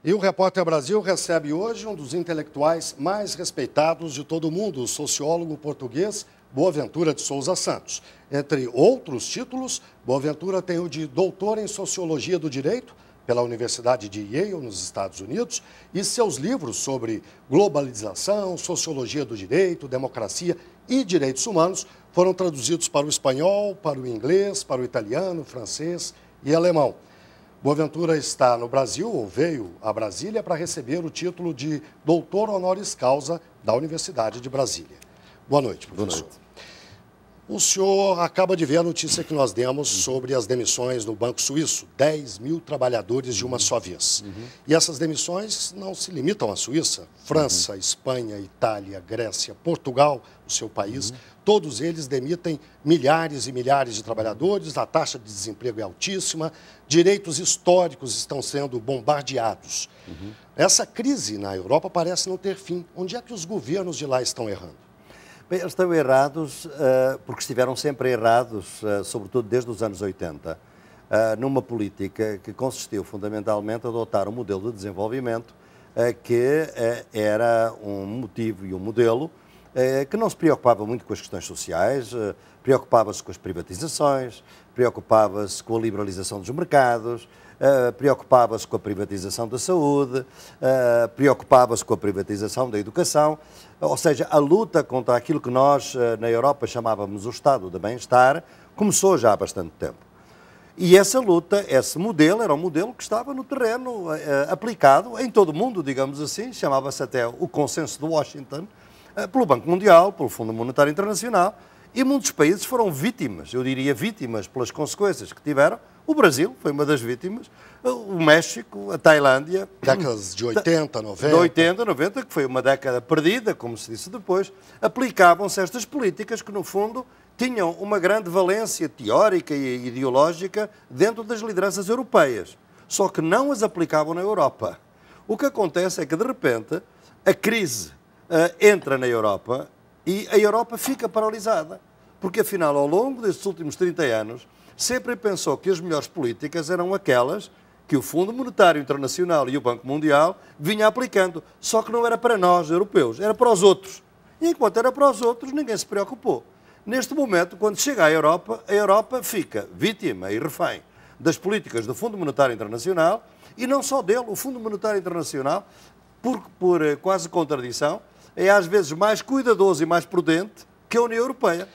E o Repórter Brasil recebe hoje um dos intelectuais mais respeitados de todo o mundo, o sociólogo português Boaventura de Souza Santos. Entre outros títulos, Boaventura tem o de doutor em Sociologia do Direito pela Universidade de Yale, nos Estados Unidos, e seus livros sobre globalização, sociologia do direito, democracia e direitos humanos foram traduzidos para o espanhol, para o inglês, para o italiano, francês e alemão. Boaventura está no Brasil, ou veio a Brasília, para receber o título de doutor honoris causa da Universidade de Brasília. Boa noite, professor. Boa noite. O senhor acaba de ver a notícia que nós demos sobre as demissões no Banco Suíço, 10 mil trabalhadores de uma só vez. E essas demissões não se limitam à Suíça. França, Espanha, Itália, Grécia, Portugal, o seu país, todos eles demitem milhares e milhares de trabalhadores, a taxa de desemprego é altíssima, direitos históricos estão sendo bombardeados. Essa crise na Europa parece não ter fim. Onde é que os governos de lá estão errando? Bem, eles estão errados porque estiveram sempre errados, sobretudo desde os anos 80, numa política que consistiu fundamentalmente em adotar um modelo de desenvolvimento que era um motivo e um modelo que não se preocupava muito com as questões sociais, preocupava-se com as privatizações, preocupava-se com a liberalização dos mercados, preocupava-se com a privatização da saúde, preocupava-se com a privatização da educação, ou seja, a luta contra aquilo que nós na Europa chamávamos o Estado de bem-estar começou já há bastante tempo. E essa luta, esse modelo, era um modelo que estava no terreno aplicado em todo o mundo, digamos assim, chamava-se até o Consenso de Washington, pelo Banco Mundial, pelo Fundo Monetário Internacional, e muitos países foram vítimas, eu diria vítimas pelas consequências que tiveram. O Brasil foi uma das vítimas, o México, a Tailândia. Décadas de 80, 90. De 80, 90, que foi uma década perdida, como se disse depois, aplicavam-se estas políticas que, no fundo, tinham uma grande valência teórica e ideológica dentro das lideranças europeias, só que não as aplicavam na Europa. O que acontece é que, de repente, a crise entra na Europa e a Europa fica paralisada, porque, afinal, ao longo destes últimos 30 anos, sempre pensou que as melhores políticas eram aquelas que o Fundo Monetário Internacional e o Banco Mundial vinham aplicando, só que não era para nós, europeus, era para os outros. E enquanto era para os outros, ninguém se preocupou. Neste momento, quando chega à Europa, a Europa fica vítima e refém das políticas do Fundo Monetário Internacional, e não só dele, o Fundo Monetário Internacional, por quase contradição, é às vezes mais cuidadoso e mais prudente que a União Europeia.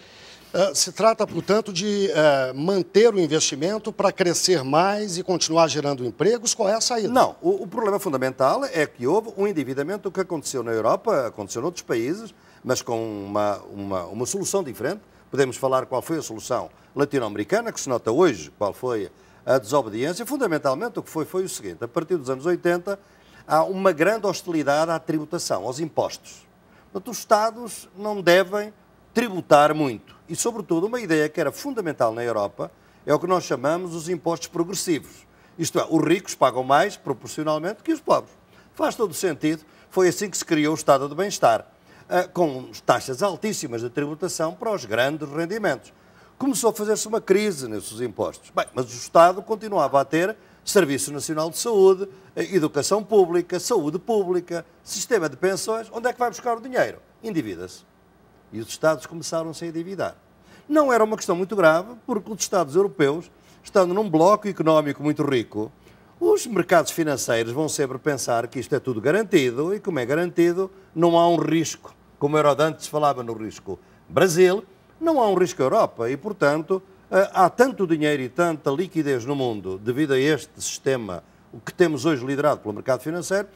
Se trata, portanto, de manter o investimento para crescer mais e continuar gerando empregos. Qual é a saída? Não, o problema fundamental é que houve um endividamento que aconteceu na Europa, aconteceu noutros países, mas com uma solução diferente. Podemos falar qual foi a solução latino-americana, que se nota hoje qual foi a desobediência. Fundamentalmente o que foi o seguinte: a partir dos anos 80 há uma grande hostilidade à tributação, aos impostos. Portanto, os Estados não devem tributar muito. E, sobretudo, uma ideia que era fundamental na Europa é o que nós chamamos os impostos progressivos. Isto é, os ricos pagam mais, proporcionalmente, que os pobres. Faz todo o sentido. Foi assim que se criou o Estado de Bem-Estar, com taxas altíssimas de tributação para os grandes rendimentos. Começou a fazer-se uma crise nesses impostos. Bem, mas o Estado continuava a ter Serviço Nacional de Saúde, educação pública, saúde pública, sistema de pensões. Onde é que vai buscar o dinheiro? Endivida-se. E os Estados começaram-se a endividar. Não era uma questão muito grave, porque os Estados europeus, estando num bloco económico muito rico, os mercados financeiros vão sempre pensar que isto é tudo garantido, e como é garantido, não há um risco. Como era antes falava no risco Brasil, não há um risco Europa, e, portanto, há tanto dinheiro e tanta liquidez no mundo, devido a este sistema, o que temos hoje liderado pelo mercado financeiro,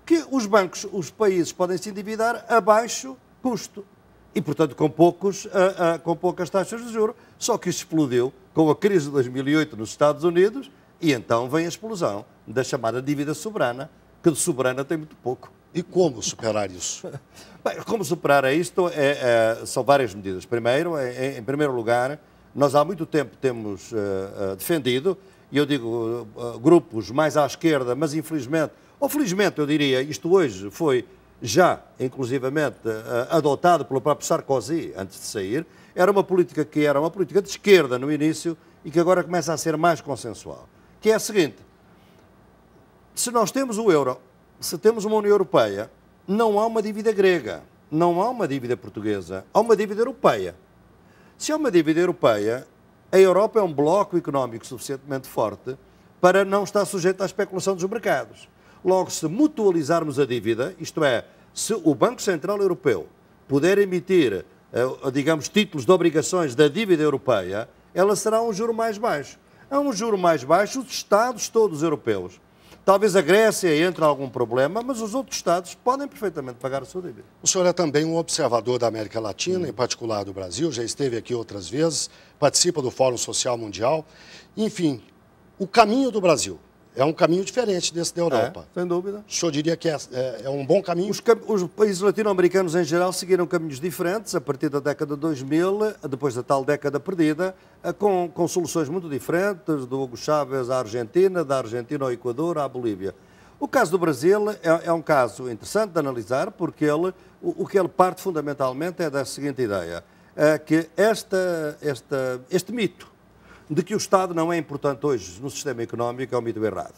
que os bancos, os países podem se endividar a baixo custo. E, portanto, com poucas taxas de juros, só que isso explodiu com a crise de 2008 nos Estados Unidos, e então vem a explosão da chamada dívida soberana, que de soberana tem muito pouco. E como superar isso? Bem, como superar isto? São várias medidas. Primeiro, em primeiro lugar, nós há muito tempo temos defendido, e eu digo grupos mais à esquerda, mas infelizmente, ou felizmente eu diria, isto hoje foi já, inclusivamente, adotado pelo próprio Sarkozy antes de sair, era uma política que era uma política de esquerda no início e que agora começa a ser mais consensual, que é a seguinte: Se nós temos o euro, se temos uma União Europeia, não há uma dívida grega, não há uma dívida portuguesa, há uma dívida europeia. Se há uma dívida europeia, a Europa é um bloco económico suficientemente forte para não estar sujeito à especulação dos mercados. Logo, se mutualizarmos a dívida, isto é, se o Banco Central Europeu puder emitir, digamos, títulos de obrigações da dívida europeia, ela será um juro mais baixo. A um juro mais baixo, os Estados todos europeus. Talvez a Grécia entre em algum problema, mas os outros Estados podem perfeitamente pagar a sua dívida. O senhor é também um observador da América Latina, em particular do Brasil, já esteve aqui outras vezes, participa do Fórum Social Mundial. Enfim, o caminho do Brasil é um caminho diferente desse da Europa. Sem dúvida. O senhor diria que é um bom caminho? Os países latino-americanos, em geral, seguiram caminhos diferentes a partir da década de 2000, depois da tal década perdida, com soluções muito diferentes, do Hugo Chávez à Argentina, da Argentina ao Equador, à Bolívia. O caso do Brasil é um caso interessante de analisar, porque o que ele parte fundamentalmente é da seguinte ideia, que este mito de que o Estado não é importante hoje no sistema económico é um mito errado.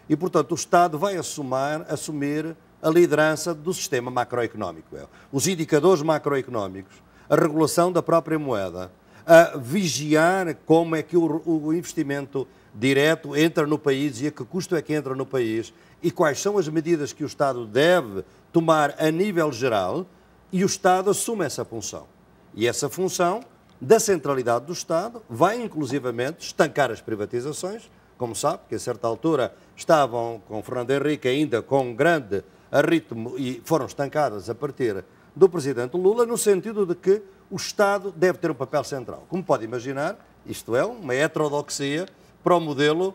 E, portanto, o Estado vai assumir a liderança do sistema macroeconómico. Os indicadores macroeconómicos, a regulação da própria moeda, a vigiar como é que o investimento direto entra no país e a que custo é que entra no país e quais são as medidas que o Estado deve tomar a nível geral, e o Estado assume essa função. E essa função da centralidade do Estado vai, inclusivamente, estancar as privatizações, como sabe, que a certa altura estavam com Fernando Henrique ainda com um grande ritmo e foram estancadas a partir do Presidente Lula, no sentido de que o Estado deve ter um papel central. Como pode imaginar, isto é uma heterodoxia para o modelo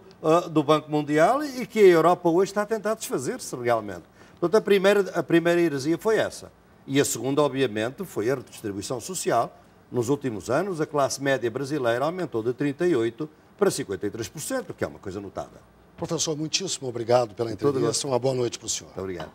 do Banco Mundial e que a Europa hoje está a tentar desfazer-se realmente. Portanto, a primeira heresia foi essa. E a segunda, obviamente, foi a redistribuição social. Nos últimos anos, a classe média brasileira aumentou de 38% para 53%, que é uma coisa notável. Professor, muitíssimo obrigado pela entrevista. Uma boa noite para o senhor. Muito obrigado.